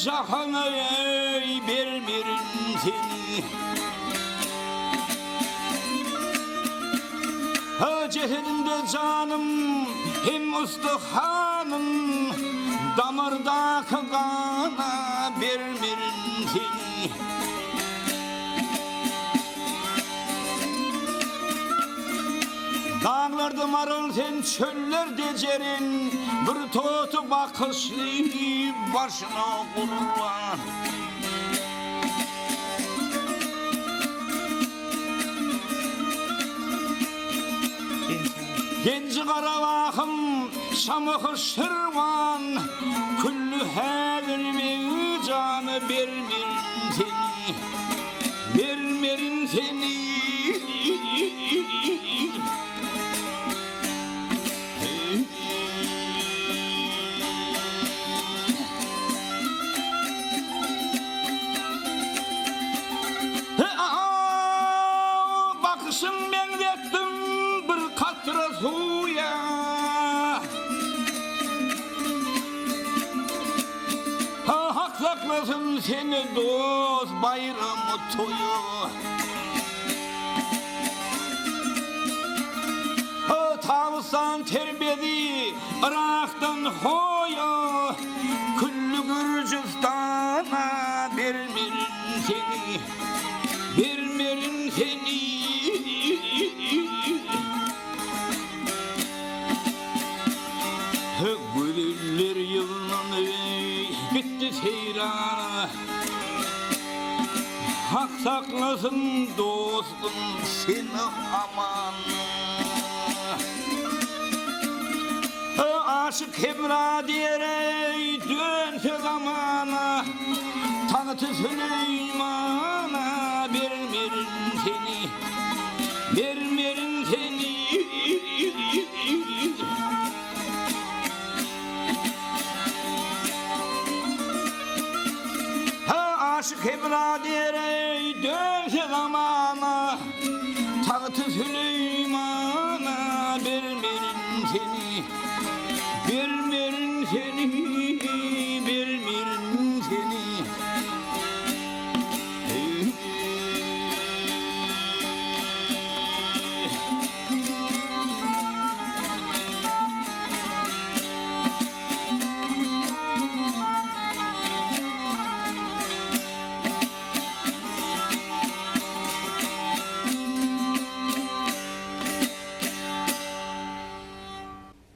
cahana vermerin seni. Cehennemde canım hem ustahanım, damardaki kana vermerin seni. Dağlarda marul sen çöllerde cerin, bir totu bakışlı başına kurban. Genci karavakım şamıkı şırvan, küllü hedirmin canı vermerin seni, vermerin seni. Bakışım benzettim bir katra suya, hak saklasın seni dost bayramı toyu. Tavsan terbiyedi Irak'tan hoya, küllü Gürcistan'a vermerin seni, vermerin seni. Gülüller yılını bitti seyrana, hak saklasın dostum seni aman. Aşık Hebra diyerek dönse zamana, tanıtı Süleyman'a vermerin seni, vermerin seni. Aşık Hebra diyerek dönse zamana, tanıtı Süleyman'a vermerin seni, vermerin seni.